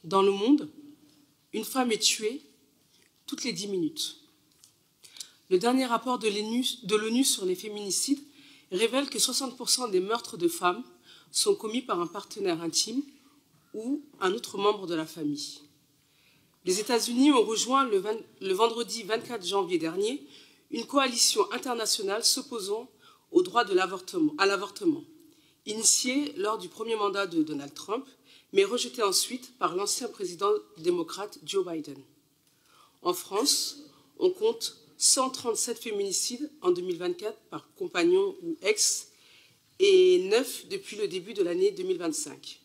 Dans le monde, une femme est tuée toutes les 10 minutes. Le dernier rapport de l'ONU sur les féminicides révèle que 60% des meurtres de femmes sont commis par un partenaire intime ou un autre membre de la famille. Les États-Unis ont rejoint le vendredi 24 janvier dernier une coalition internationale s'opposant au droit à l'avortement, initiée lors du premier mandat de Donald Trump, mais rejetée ensuite par l'ancien président démocrate Joe Biden. En France, on compte 137 féminicides en 2024 par compagnon ou ex et 9 depuis le début de l'année 2025.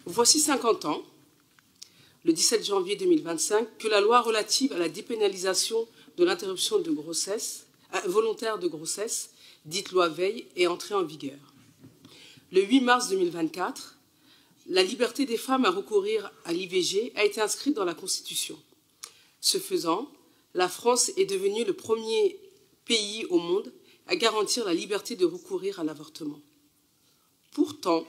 Voici 50 ans, le 17 janvier 2025, que la loi relative à la dépénalisation de l'interruption de grossesse, volontaire de grossesse, dite loi Veil, est entrée en vigueur. Le 8 mars 2024, la liberté des femmes à recourir à l'IVG a été inscrite dans la Constitution. Ce faisant, la France est devenue le premier pays au monde à garantir la liberté de recourir à l'avortement. Pourtant,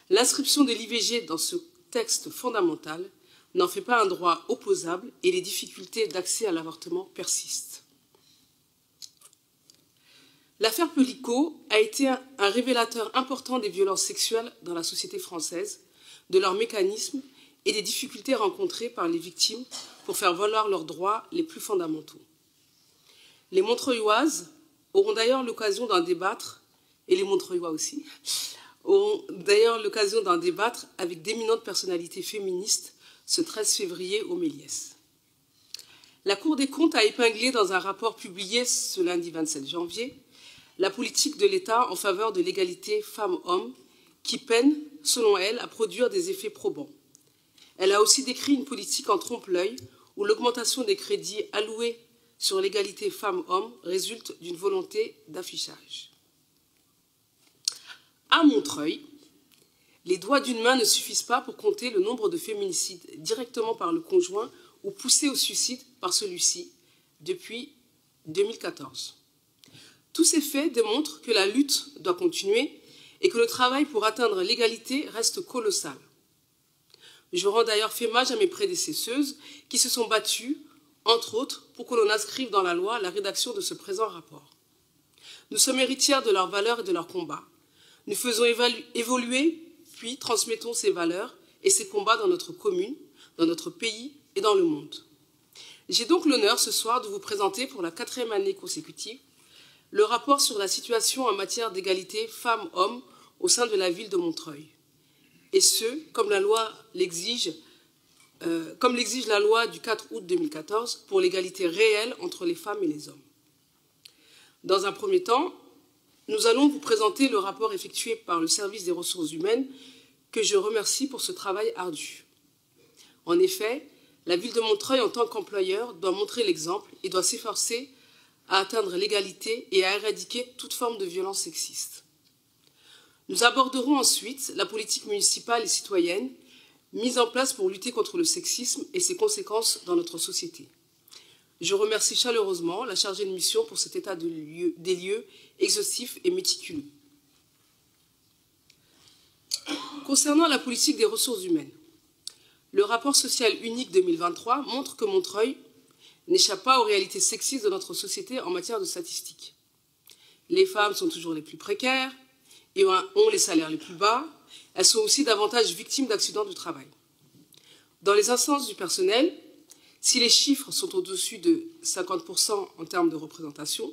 l'inscription de l'IVG dans ce texte fondamental n'en fait pas un droit opposable et les difficultés d'accès à l'avortement persistent. L'affaire Pelicot a été un révélateur important des violences sexuelles dans la société française, de leurs mécanismes et des difficultés rencontrées par les victimes pour faire valoir leurs droits les plus fondamentaux. Les Montreuilloises auront d'ailleurs l'occasion d'en débattre, et les Montreuillois aussi, auront d'ailleurs l'occasion d'en débattre avec d'éminentes personnalités féministes ce 13 février au Méliès. La Cour des comptes a épinglé dans un rapport publié ce lundi 27 janvier la politique de l'État en faveur de l'égalité femmes-hommes qui peine, selon elle, à produire des effets probants. Elle a aussi décrit une politique en trompe-l'œil où l'augmentation des crédits alloués sur l'égalité femmes-hommes résulte d'une volonté d'affichage. À Montreuil, les doigts d'une main ne suffisent pas pour compter le nombre de féminicides directement par le conjoint ou poussés au suicide par celui-ci depuis 2014. Tous ces faits démontrent que la lutte doit continuer et que le travail pour atteindre l'égalité reste colossal. Je rends d'ailleurs hommage à mes prédécesseuses qui se sont battues, entre autres, pour que l'on inscrive dans la loi la rédaction de ce présent rapport. Nous sommes héritières de leurs valeurs et de leurs combats. Nous faisons évoluer, puis transmettons ces valeurs et ces combats dans notre commune, dans notre pays et dans le monde. J'ai donc l'honneur ce soir de vous présenter pour la 4e année consécutive le rapport sur la situation en matière d'égalité femmes-hommes au sein de la ville de Montreuil. Et ce, comme l'exige la loi du 4 août 2014 pour l'égalité réelle entre les femmes et les hommes. Dans un premier temps, nous allons vous présenter le rapport effectué par le service des ressources humaines que je remercie pour ce travail ardu. En effet, la ville de Montreuil, en tant qu'employeur, doit montrer l'exemple et doit s'efforcer à atteindre l'égalité et à éradiquer toute forme de violence sexiste. Nous aborderons ensuite la politique municipale et citoyenne mise en place pour lutter contre le sexisme et ses conséquences dans notre société. Je remercie chaleureusement la chargée de mission pour cet état des lieux exhaustif et méticuleux. Concernant la politique des ressources humaines, le rapport social unique 2023 montre que Montreuil n'échappe pas aux réalités sexistes de notre société en matière de statistiques. Les femmes sont toujours les plus précaires et ont les salaires les plus bas. Elles sont aussi davantage victimes d'accidents du travail. Dans les instances du personnel, si les chiffres sont au-dessus de 50% en termes de représentation,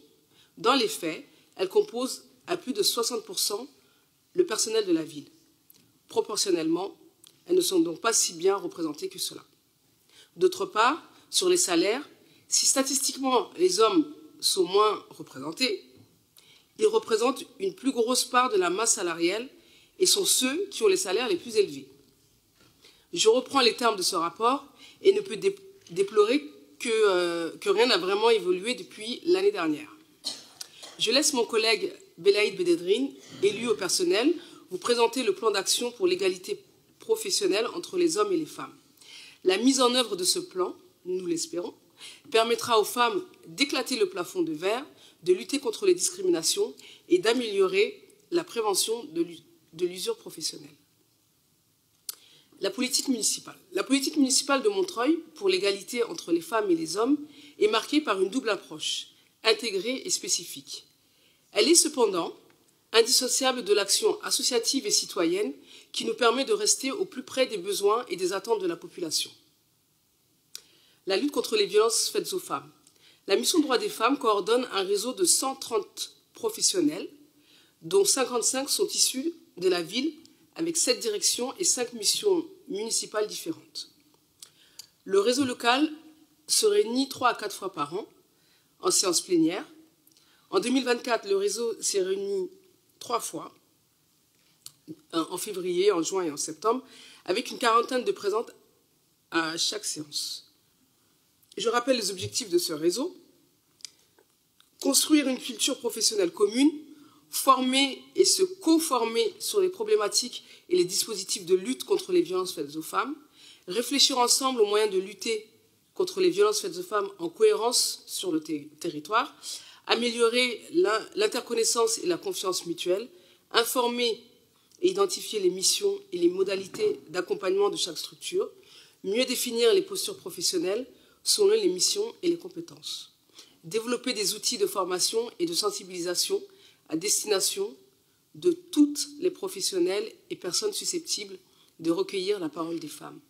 dans les faits, elles composent à plus de 60% le personnel de la ville. Proportionnellement, elles ne sont donc pas si bien représentées que cela. D'autre part, sur les salaires, si statistiquement les hommes sont moins représentés, ils représentent une plus grosse part de la masse salariale et sont ceux qui ont les salaires les plus élevés. Je reprends les termes de ce rapport et ne peux déplorer que rien n'a vraiment évolué depuis l'année dernière. Je laisse mon collègue Belaïd Bededrine, élu au personnel, vous présenter le plan d'action pour l'égalité professionnelle entre les hommes et les femmes. La mise en œuvre de ce plan, nous l'espérons, permettra aux femmes d'éclater le plafond de verre, de lutter contre les discriminations et d'améliorer la prévention de l'usure professionnelle. La politique municipale. La politique municipale de Montreuil pour l'égalité entre les femmes et les hommes est marquée par une double approche, intégrée et spécifique. Elle est cependant indissociable de l'action associative et citoyenne qui nous permet de rester au plus près des besoins et des attentes de la population. La lutte contre les violences faites aux femmes. La mission Droits des femmes coordonne un réseau de 130 professionnels, dont 55 sont issus de la ville, avec 7 directions et 5 missions municipales différentes. Le réseau local se réunit 3 à 4 fois par an en séance plénière. En 2024, le réseau s'est réuni 3 fois, en février, en juin et en septembre, avec une quarantaine de présentes à chaque séance. Je rappelle les objectifs de ce réseau. Construire une culture professionnelle commune, former et se conformer sur les problématiques et les dispositifs de lutte contre les violences faites aux femmes, réfléchir ensemble aux moyens de lutter contre les violences faites aux femmes en cohérence sur le territoire, améliorer l'interconnaissance et la confiance mutuelle, informer et identifier les missions et les modalités d'accompagnement de chaque structure, mieux définir les postures professionnelles selon les missions et les compétences, développer des outils de formation et de sensibilisation à destination de toutes les professionnels et personnes susceptibles de recueillir la parole des femmes,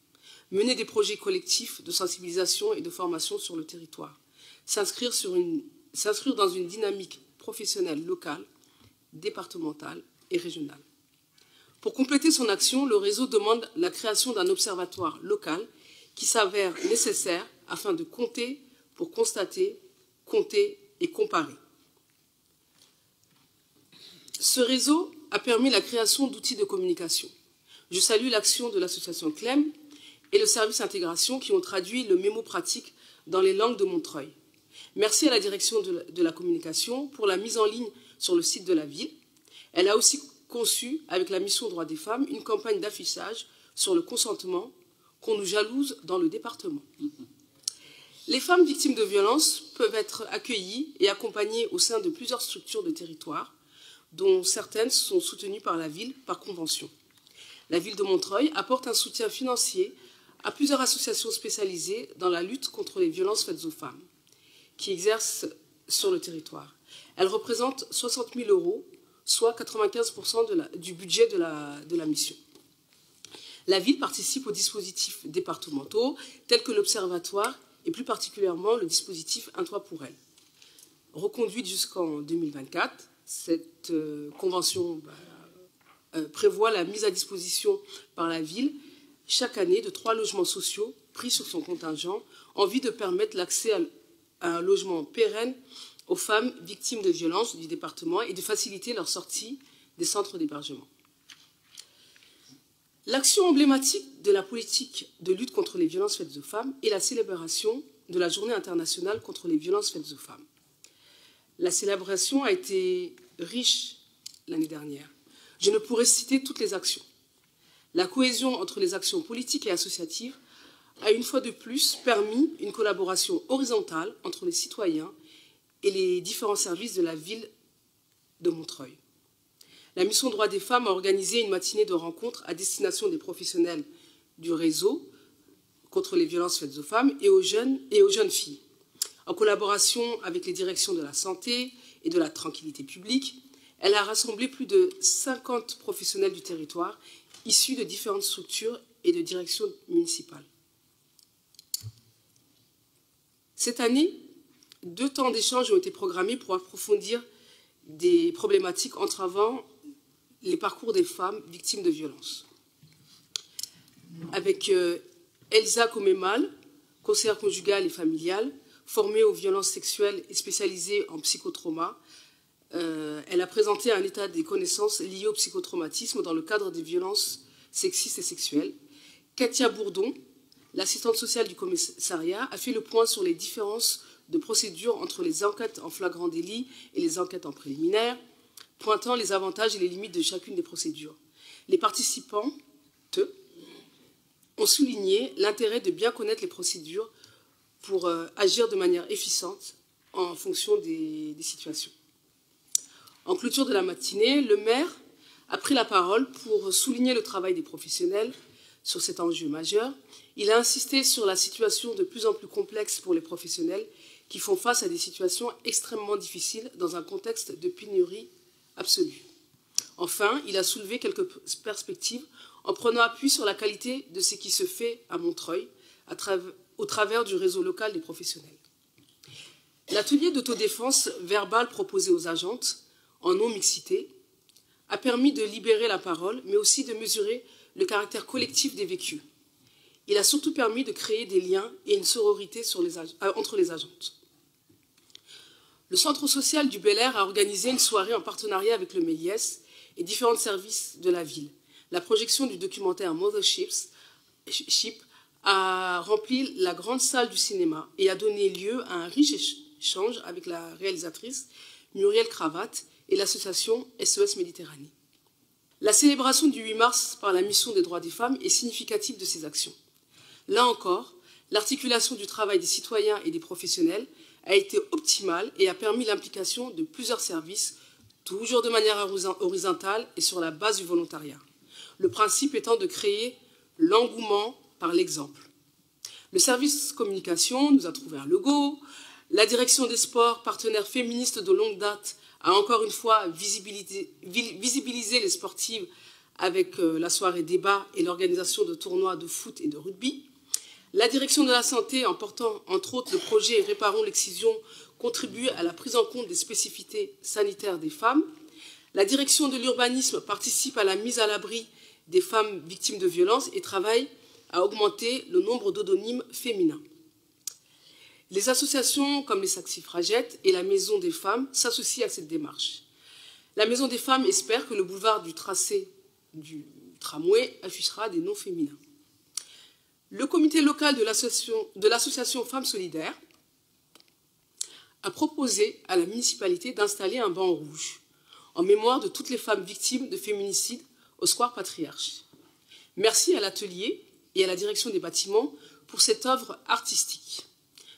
mener des projets collectifs de sensibilisation et de formation sur le territoire, s'inscrire dans une dynamique professionnelle locale, départementale et régionale. Pour compléter son action, le réseau demande la création d'un observatoire local qui s'avère nécessaire afin de compter pour constater, compter et comparer. Ce réseau a permis la création d'outils de communication. Je salue l'action de l'association CLEM et le service intégration qui ont traduit le mémo pratique dans les langues de Montreuil. Merci à la direction de la communication pour la mise en ligne sur le site de la ville. Elle a aussi conçu, avec la mission Droits des femmes, une campagne d'affichage sur le consentement qu'on nous jalouse dans le département. Les femmes victimes de violences peuvent être accueillies et accompagnées au sein de plusieurs structures de territoire, dont certaines sont soutenues par la ville par convention. La ville de Montreuil apporte un soutien financier à plusieurs associations spécialisées dans la lutte contre les violences faites aux femmes, qui exercent sur le territoire. Elle représente 60 000 €, soit 95% du budget de la mission. La ville participe aux dispositifs départementaux, tels que l'Observatoire et plus particulièrement le dispositif Un toit pour elle. Reconduite jusqu'en 2024, cette convention prévoit la mise à disposition par la ville chaque année de 3 logements sociaux pris sur son contingent en vue de permettre l'accès à un logement pérenne aux femmes victimes de violences du département et de faciliter leur sortie des centres d'hébergement. L'action emblématique de la politique de lutte contre les violences faites aux femmes est la célébration de la Journée internationale contre les violences faites aux femmes. La célébration a été riche l'année dernière. Je ne pourrais citer toutes les actions. La cohésion entre les actions politiques et associatives a une fois de plus permis une collaboration horizontale entre les citoyens et les différents services de la ville de Montreuil. La mission Droits des femmes a organisé une matinée de rencontres à destination des professionnels du réseau contre les violences faites aux femmes et aux jeunes filles. En collaboration avec les directions de la santé et de la tranquillité publique, elle a rassemblé plus de 50 professionnels du territoire issus de différentes structures et de directions municipales. Cette année, 2 temps d'échange ont été programmés pour approfondir des problématiques entravant les parcours des femmes victimes de violences. Avec Elsa Comémal, conseillère conjugale et familiale, formée aux violences sexuelles et spécialisée en psychotrauma, elle a présenté un état des connaissances liées au psychotraumatisme dans le cadre des violences sexistes et sexuelles. Katia Bourdon, l'assistante sociale du commissariat, a fait le point sur les différences de procédure entre les enquêtes en flagrant délit et les enquêtes en préliminaire, pointant les avantages et les limites de chacune des procédures. Les participantes ont souligné l'intérêt de bien connaître les procédures pour agir de manière efficiente en fonction des situations. En clôture de la matinée, le maire a pris la parole pour souligner le travail des professionnels, sur cet enjeu majeur, il a insisté sur la situation de plus en plus complexe pour les professionnels qui font face à des situations extrêmement difficiles dans un contexte de pénurie absolue. Enfin, il a soulevé quelques perspectives en prenant appui sur la qualité de ce qui se fait à Montreuil au travers du réseau local des professionnels. L'atelier d'autodéfense verbale proposé aux agentes, en non-mixité, a permis de libérer la parole, mais aussi de mesurer le caractère collectif des vécus. Il a surtout permis de créer des liens et une sororité entre les agentes. Le centre social du Bel-Air a organisé une soirée en partenariat avec le MEIS et différents services de la ville. La projection du documentaire Mothership a rempli la grande salle du cinéma et a donné lieu à un riche échange avec la réalisatrice Muriel Cravatte et l'association SOS Méditerranée. La célébration du 8 mars par la mission des droits des femmes est significative de ces actions. Là encore, l'articulation du travail des citoyens et des professionnels a été optimale et a permis l'implication de plusieurs services, toujours de manière horizontale et sur la base du volontariat. Le principe étant de créer l'engouement par l'exemple. Le service communication nous a trouvé un logo. La direction des sports, partenaire féministe de longue date, a encore une fois visibilisé les sportives avec la soirée débat et l'organisation de tournois de foot et de rugby. La direction de la santé, en portant entre autres le projet Réparons l'excision, contribue à la prise en compte des spécificités sanitaires des femmes. La direction de l'urbanisme participe à la mise à l'abri des femmes victimes de violences et travaille à augmenter le nombre d'odonymes féminins. Les associations comme les Saxifragettes et la Maison des femmes s'associent à cette démarche. La Maison des femmes espère que le boulevard du tracé du tramway affichera des noms féminins. Le comité local de l'association Femmes Solidaires a proposé à la municipalité d'installer un banc rouge en mémoire de toutes les femmes victimes de féminicide au square Patriarche. Merci à l'atelier et à la direction des bâtiments pour cette œuvre artistique.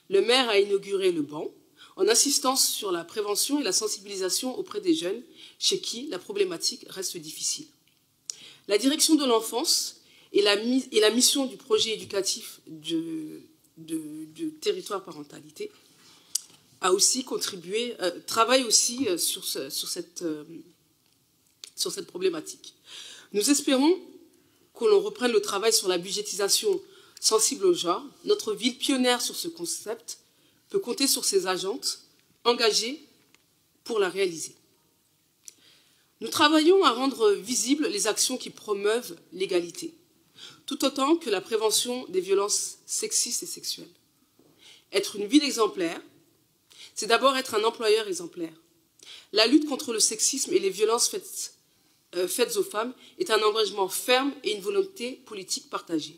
Le maire a inauguré le banc en insistant sur la prévention et la sensibilisation auprès des jeunes chez qui la problématique reste difficile. La direction de l'enfance et la mission du projet éducatif de territoire parentalité a aussi contribué, travaille aussi sur cette problématique. Nous espérons que l'on reprenne le travail sur la budgétisation sensible au genre. Notre ville pionnière sur ce concept peut compter sur ses agentes engagées pour la réaliser. Nous travaillons à rendre visibles les actions qui promeuvent l'égalité, tout autant que la prévention des violences sexistes et sexuelles. Être une ville exemplaire, c'est d'abord être un employeur exemplaire. La lutte contre le sexisme et les violences faites aux femmes est un engagement ferme et une volonté politique partagée.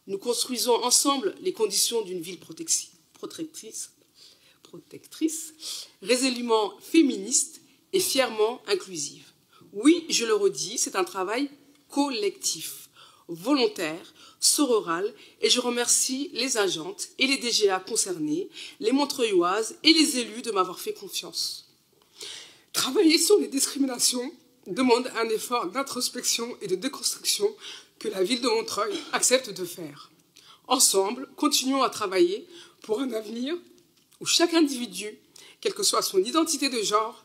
Nous construisons ensemble les conditions d'une ville protectrice, résolument féministe et fièrement inclusive. Oui, je le redis, c'est un travail collectif, volontaire, sororal, et je remercie les agentes et les DGA concernés, les Montreuilloises et les élus de m'avoir fait confiance. Travailler sur les discriminations demande un effort d'introspection et de déconstruction que la ville de Montreuil accepte de faire. Ensemble, continuons à travailler pour un avenir où chaque individu, quelle que soit son identité de genre,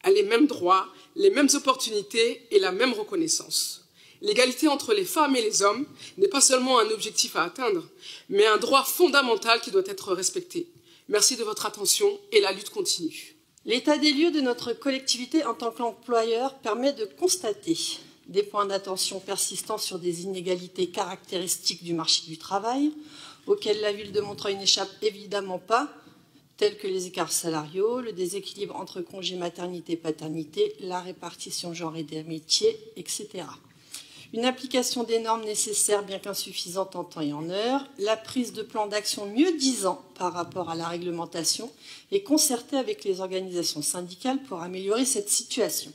a les mêmes droits, les mêmes opportunités et la même reconnaissance. L'égalité entre les femmes et les hommes n'est pas seulement un objectif à atteindre, mais un droit fondamental qui doit être respecté. Merci de votre attention et la lutte continue. L'état des lieux de notre collectivité en tant qu'employeur permet de constater des points d'attention persistants sur des inégalités caractéristiques du marché du travail, auxquelles la ville de Montreuil n'échappe évidemment pas, tels que les écarts salariaux, le déséquilibre entre congés maternité-paternité, la répartition genrée des métiers, etc. Une application des normes nécessaires, bien qu'insuffisante en temps et en heure, la prise de plans d'action mieux-disant par rapport à la réglementation et concertée avec les organisations syndicales pour améliorer cette situation.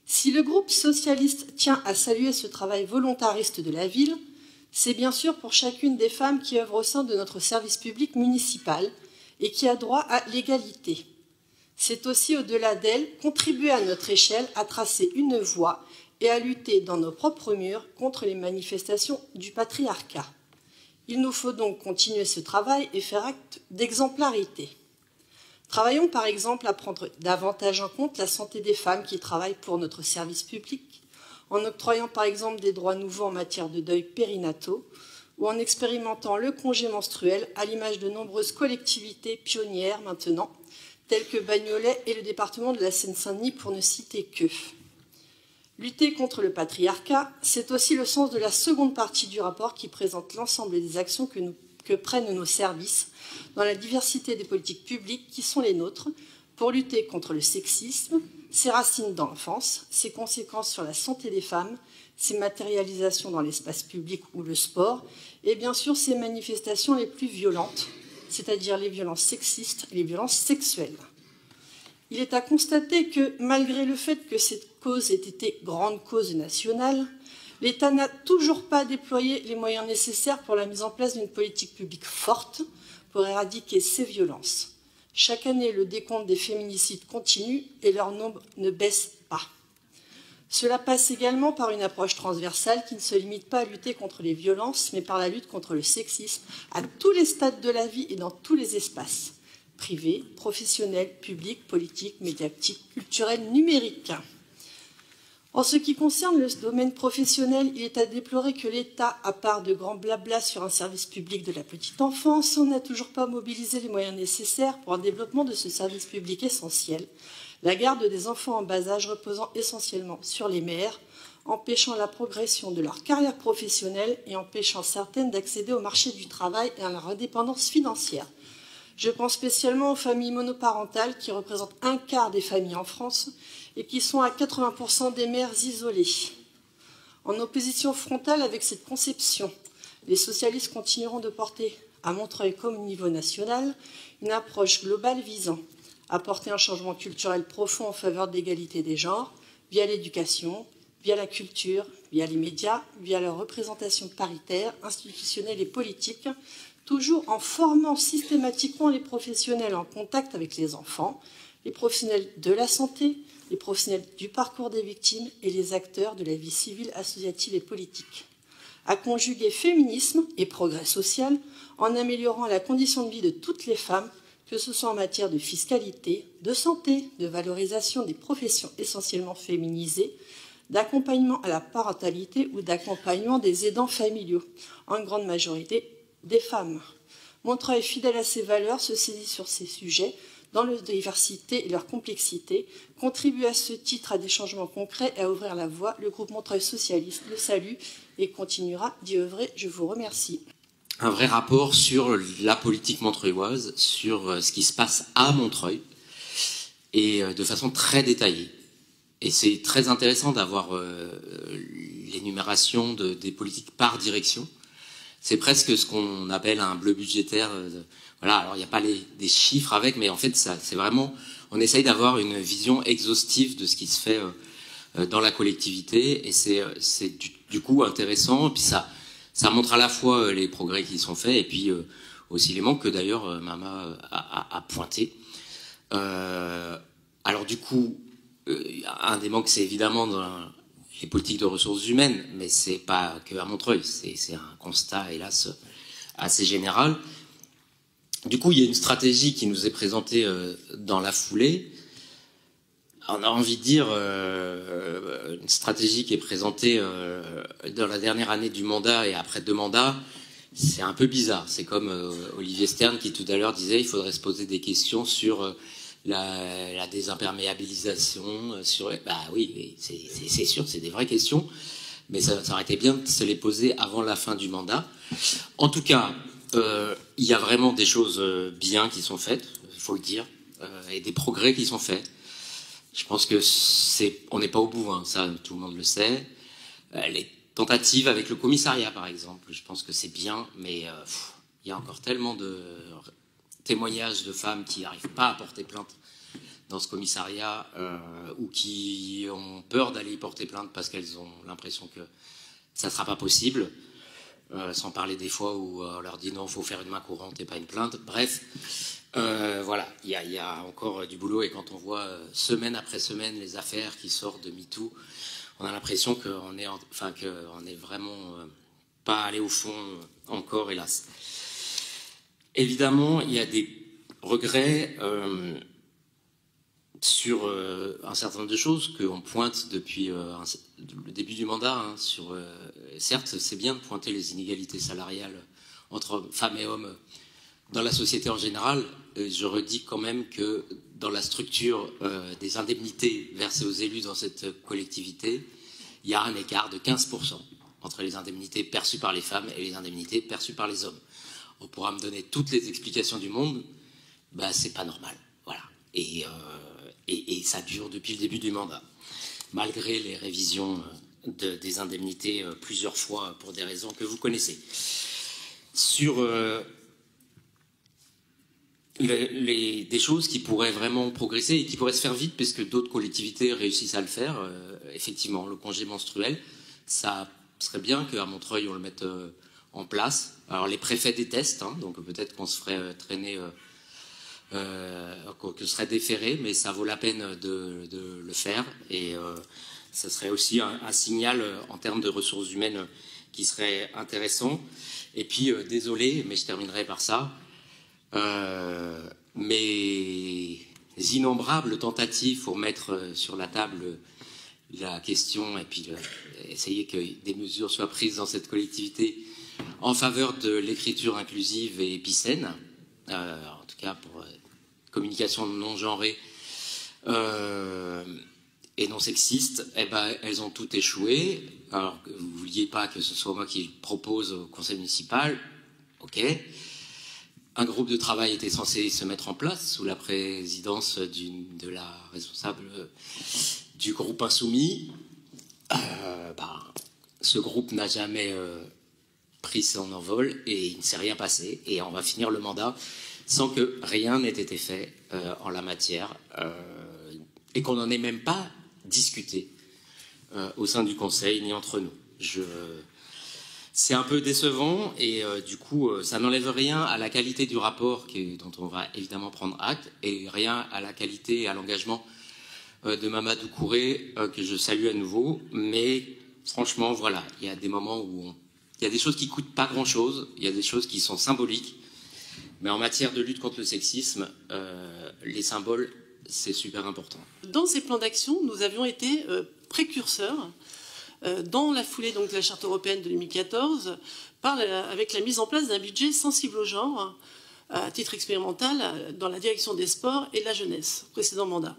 Si le groupe socialiste tient à saluer ce travail volontariste de la ville, c'est bien sûr pour chacune des femmes qui œuvrent au sein de notre service public municipal et qui a droit à l'égalité. C'est aussi, au-delà d'elle, contribuer à notre échelle à tracer une voie et à lutter dans nos propres murs contre les manifestations du patriarcat. Il nous faut donc continuer ce travail et faire acte d'exemplarité. Travaillons par exemple à prendre davantage en compte la santé des femmes qui travaillent pour notre service public, en octroyant par exemple des droits nouveaux en matière de deuil périnataux ou en expérimentant le congé menstruel à l'image de nombreuses collectivités pionnières maintenant, telles que Bagnolet et le département de la Seine-Saint-Denis pour ne citer que. Lutter contre le patriarcat, c'est aussi le sens de la seconde partie du rapport qui présente l'ensemble des actions que prennent nos services dans la diversité des politiques publiques qui sont les nôtres pour lutter contre le sexisme, ses racines dans l'enfance, ses conséquences sur la santé des femmes, ses matérialisations dans l'espace public ou le sport, et bien sûr ses manifestations les plus violentes, c'est-à-dire les violences sexistes et les violences sexuelles. Il est à constater que, malgré le fait que cette cause ait été grande cause nationale, l'État n'a toujours pas déployé les moyens nécessaires pour la mise en place d'une politique publique forte pour éradiquer ces violences. Chaque année, le décompte des féminicides continue et leur nombre ne baisse pas. Cela passe également par une approche transversale qui ne se limite pas à lutter contre les violences, mais par la lutte contre le sexisme à tous les stades de la vie et dans tous les espaces, privés, professionnels, publics, politiques, médiatiques, culturels, numériques. En ce qui concerne le domaine professionnel, il est à déplorer que l'État, à part de grands blabla sur un service public de la petite enfance, n'a toujours pas mobilisé les moyens nécessaires pour un développement de ce service public essentiel, la garde des enfants en bas âge reposant essentiellement sur les mères, empêchant la progression de leur carrière professionnelle et empêchant certaines d'accéder au marché du travail et à leur indépendance financière. Je pense spécialement aux familles monoparentales qui représentent un quart des familles en France et qui sont à 80% des mères isolées. En opposition frontale avec cette conception, les socialistes continueront de porter, à Montreuil comme au niveau national, une approche globale visant à apporter un changement culturel profond en faveur de l'égalité des genres, via l'éducation, via la culture, via les médias, via leur représentation paritaire, institutionnelle et politique, toujours en formant systématiquement les professionnels en contact avec les enfants, les professionnels de la santé, les professionnels du parcours des victimes et les acteurs de la vie civile, associative et politique. À conjuguer féminisme et progrès social en améliorant la condition de vie de toutes les femmes, que ce soit en matière de fiscalité, de santé, de valorisation des professions essentiellement féminisées, d'accompagnement à la parentalité ou d'accompagnement des aidants familiaux, en grande majorité des femmes. Montreuil, fidèle à ses valeurs, se saisit sur ces sujets dans leur diversité et leur complexité, contribue à ce titre à des changements concrets et à ouvrir la voie. Le groupe Montreuil socialiste le salue et continuera d'y œuvrer. Je vous remercie. Un vrai rapport sur la politique montreuilloise, sur ce qui se passe à Montreuil, et de façon très détaillée. Et c'est très intéressant d'avoir l'énumération des politiques par direction. C'est presque ce qu'on appelle un bleu budgétaire. Voilà, alors il n'y a pas des chiffres avec, mais en fait, c'est vraiment, on essaye d'avoir une vision exhaustive de ce qui se fait dans la collectivité, et c'est du coup intéressant. Et puis ça montre à la fois les progrès qui sont faits, et puis aussi les manques que d'ailleurs Mama a pointé. Alors du coup, un des manques, c'est évidemment dans les politiques de ressources humaines, mais c'est pas que à Montreuil, c'est un constat, hélas, assez général. Du coup, il y a une stratégie qui nous est présentée dans la foulée. On a envie de dire une stratégie qui est présentée dans la dernière année du mandat et après 2 mandats. C'est un peu bizarre. C'est comme Olivier Stern qui tout à l'heure disait il faudrait se poser des questions sur la désimperméabilisation. Bah oui, c'est sûr, c'est des vraies questions, mais ça aurait été bien de se les poser avant la fin du mandat. En tout cas, il y a vraiment des choses bien qui sont faites, il faut le dire, et des progrès qui sont faits. Je pense que on n'est pas au bout, hein, ça tout le monde le sait. Les tentatives avec le commissariat, par exemple, je pense que c'est bien, mais il y a encore tellement de témoignages de femmes qui n'arrivent pas à porter plainte dans ce commissariat ou qui ont peur d'aller porter plainte parce qu'elles ont l'impression que ça ne sera pas possible. Sans parler des fois où on leur dit non, il faut faire une main courante et pas une plainte. Bref, voilà, il y a encore du boulot, et quand on voit semaine après semaine les affaires qui sortent de MeToo, on a l'impression qu'on est, enfin, qu'on est vraiment pas allé au fond encore, hélas. Évidemment, il y a des regrets sur un certain nombre de choses qu'on pointe depuis le début du mandat. Hein, certes, c'est bien de pointer les inégalités salariales entre femmes et hommes dans la société en général. Je redis quand même que dans la structure des indemnités versées aux élus dans cette collectivité, il y a un écart de 15% entre les indemnités perçues par les femmes et les indemnités perçues par les hommes. On pourra me donner toutes les explications du monde, bah, c'est pas normal. Voilà. Et ça dure depuis le début du mandat, malgré les révisions des indemnités plusieurs fois pour des raisons que vous connaissez. Sur des choses qui pourraient vraiment progresser et qui pourraient se faire vite, puisque d'autres collectivités réussissent à le faire, effectivement, le congé menstruel, ça serait bien qu'à Montreuil, on le mette en place. Alors, les préfets détestent, hein, donc peut-être qu'on se ferait traîner, que ce serait déféré, mais ça vaut la peine de le faire. Et ça serait aussi un signal en termes de ressources humaines qui serait intéressant. Et puis, désolé, mais je terminerai par ça. Mes innombrables tentatives pour mettre sur la table la question et puis essayer que des mesures soient prises dans cette collectivité en faveur de l'écriture inclusive et épicène, en tout cas pour communication non genrée et non sexiste, eh ben, elles ont toutes échoué. Alors que vous ne vouliez pas que ce soit moi qui le propose au conseil municipal, ok. Un groupe de travail était censé se mettre en place sous la présidence de la responsable du groupe Insoumis. Ce groupe n'a jamais pris son envol et il ne s'est rien passé. Et on va finir le mandat sans que rien n'ait été fait en la matière et qu'on n'en ait même pas discuté au sein du Conseil ni entre nous. C'est un peu décevant et du coup, ça n'enlève rien à la qualité du rapport dont on va évidemment prendre acte et rien à la qualité et à l'engagement de Mamadou Kouré que je salue à nouveau. Mais franchement, voilà, il y a des moments où il y a des choses qui coûtent pas grand-chose, il y a des choses qui sont symboliques. Mais en matière de lutte contre le sexisme, les symboles, c'est super important. Dans ces plans d'action, nous avions été précurseurs dans la foulée donc, de la Charte européenne de 2014, avec la mise en place d'un budget sensible au genre, à titre expérimental, dans la direction des sports et de la jeunesse, précédent mandat.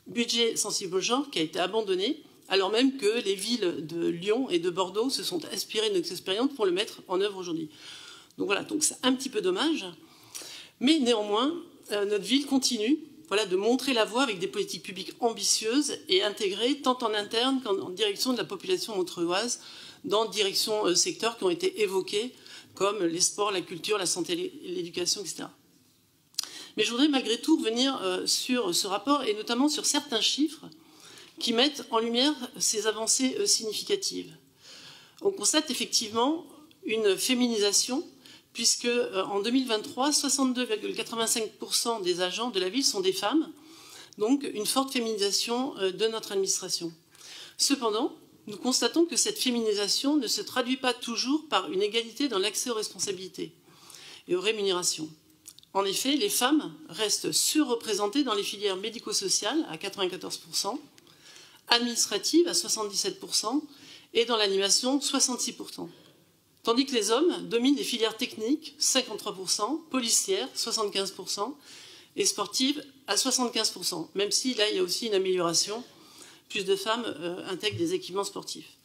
Budget sensible au genre qui a été abandonné, alors même que les villes de Lyon et de Bordeaux se sont inspirées de notre expérience pour le mettre en œuvre aujourd'hui. Donc voilà, donc c'est un petit peu dommage, mais néanmoins, notre ville continue de montrer la voie avec des politiques publiques ambitieuses et intégrées tant en interne qu'en direction de la population montreuilloise dans directions secteurs qui ont été évoqués comme les sports, la culture, la santé, l'éducation, etc. Mais je voudrais malgré tout revenir sur ce rapport et notamment sur certains chiffres qui mettent en lumière ces avancées significatives. On constate effectivement une féminisation puisque en 2023, 62,85% des agents de la ville sont des femmes, donc une forte féminisation de notre administration. Cependant, nous constatons que cette féminisation ne se traduit pas toujours par une égalité dans l'accès aux responsabilités et aux rémunérations. En effet, les femmes restent surreprésentées dans les filières médico-sociales à 94%, administratives à 77% et dans l'animation 66%. Tandis que les hommes dominent les filières techniques, 53%, policières, 75%, et sportives à 75%, même si là, il y a aussi une amélioration. Plus de femmes intègrent des équipements sportifs.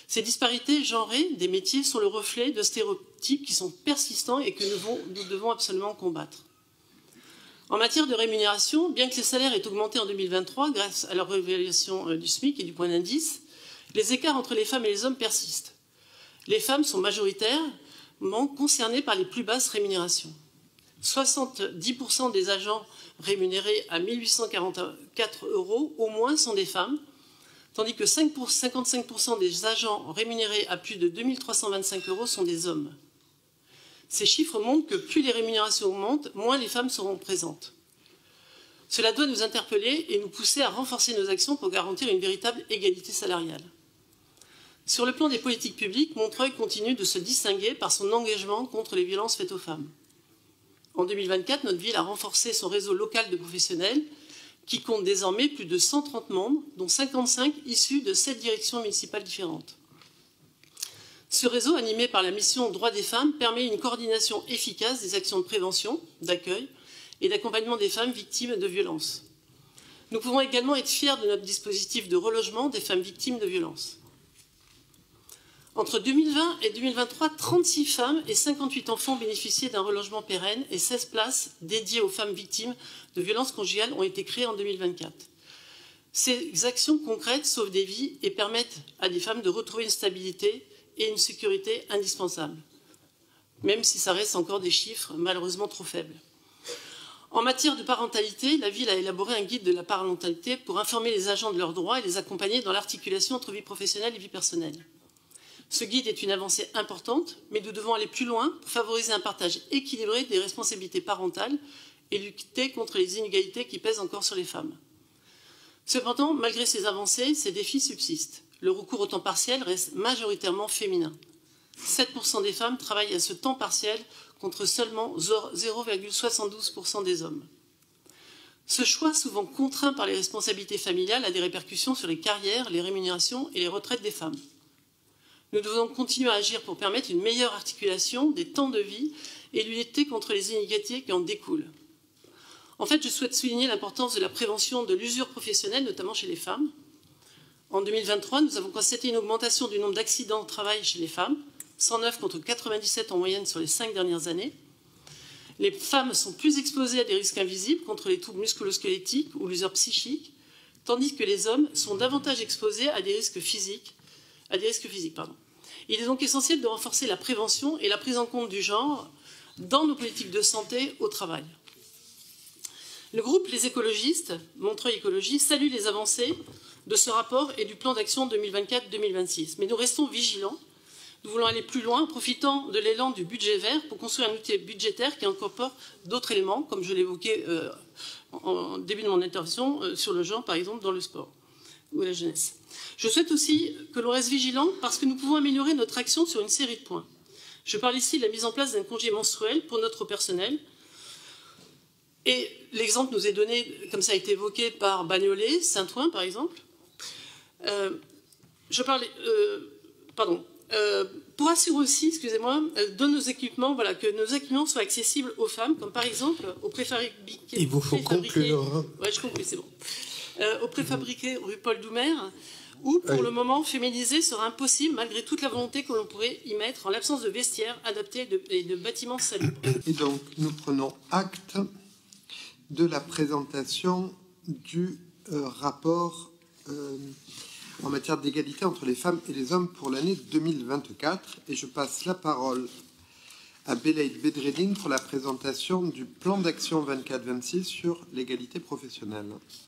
Ces disparités genrées des métiers sont le reflet de stéréotypes qui sont persistants et que nous devons absolument combattre. En matière de rémunération, bien que les salaires aient augmenté en 2023 grâce à leur réévaluation du SMIC et du point d'indice, les écarts entre les femmes et les hommes persistent. Les femmes sont majoritairement concernées par les plus basses rémunérations. 70% des agents rémunérés à 1 844 € au moins sont des femmes, tandis que 55% des agents rémunérés à plus de 2 325 € sont des hommes. Ces chiffres montrent que plus les rémunérations augmentent, moins les femmes seront présentes. Cela doit nous interpeller et nous pousser à renforcer nos actions pour garantir une véritable égalité salariale. Sur le plan des politiques publiques, Montreuil continue de se distinguer par son engagement contre les violences faites aux femmes. En 2024, notre ville a renforcé son réseau local de professionnels qui compte désormais plus de 130 membres, dont 55 issus de 7 directions municipales différentes. Ce réseau, animé par la mission Droits des femmes, permet une coordination efficace des actions de prévention, d'accueil et d'accompagnement des femmes victimes de violences. Nous pouvons également être fiers de notre dispositif de relogement des femmes victimes de violences. Entre 2020 et 2023, 36 femmes et 58 enfants bénéficiaient d'un relogement pérenne et 16 places dédiées aux femmes victimes de violences conjugales ont été créées en 2024. Ces actions concrètes sauvent des vies et permettent à des femmes de retrouver une stabilité et une sécurité indispensables, même si ça reste encore des chiffres malheureusement trop faibles. En matière de parentalité, la ville a élaboré un guide de la parentalité pour informer les agents de leurs droits et les accompagner dans l'articulation entre vie professionnelle et vie personnelle. Ce guide est une avancée importante, mais nous devons aller plus loin pour favoriser un partage équilibré des responsabilités parentales et lutter contre les inégalités qui pèsent encore sur les femmes. Cependant, malgré ces avancées, ces défis subsistent. Le recours au temps partiel reste majoritairement féminin. 7% des femmes travaillent à ce temps partiel contre seulement 0,72% des hommes. Ce choix, souvent contraint par les responsabilités familiales, a des répercussions sur les carrières, les rémunérations et les retraites des femmes. Nous devons continuer à agir pour permettre une meilleure articulation des temps de vie et lutter contre les inégalités qui en découlent. En fait, je souhaite souligner l'importance de la prévention de l'usure professionnelle, notamment chez les femmes. En 2023, nous avons constaté une augmentation du nombre d'accidents au travail chez les femmes, 109 contre 97 en moyenne sur les 5 dernières années. Les femmes sont plus exposées à des risques invisibles contre les troubles musculo-squelettiques ou l'usure psychique, tandis que les hommes sont davantage exposés à des risques physiques. Il est donc essentiel de renforcer la prévention et la prise en compte du genre dans nos politiques de santé au travail. Le groupe Les Écologistes, Montreuil Écologie, salue les avancées de ce rapport et du plan d'action 2024-2026. Mais nous restons vigilants. Nous voulons aller plus loin en profitant de l'élan du budget vert pour construire un outil budgétaire qui incorpore d'autres éléments, comme je l'évoquais en début de mon intervention, sur le genre, par exemple, dans le sport ou la jeunesse. Je souhaite aussi que l'on reste vigilant parce que nous pouvons améliorer notre action sur une série de points. Je parle ici de la mise en place d'un congé menstruel pour notre personnel. Et l'exemple nous est donné, comme ça a été évoqué, par Bagnolet, Saint-Ouen, par exemple. Pour assurer aussi, de nos équipements, voilà, que nos équipements soient accessibles aux femmes, comme par exemple aux préfabriqués. Il vous faut conclure. Oui, je conclue, c'est bon. Aux préfabriqués rue Paul Doumer, où pour le moment féminiser sera impossible malgré toute la volonté que l'on pourrait y mettre en l'absence de vestiaires adaptés et de bâtiments salubres. Et donc nous prenons acte de la présentation du rapport en matière d'égalité entre les femmes et les hommes pour l'année 2024 et je passe la parole à Belaïd Bedreddine pour la présentation du plan d'action 24-26 sur l'égalité professionnelle.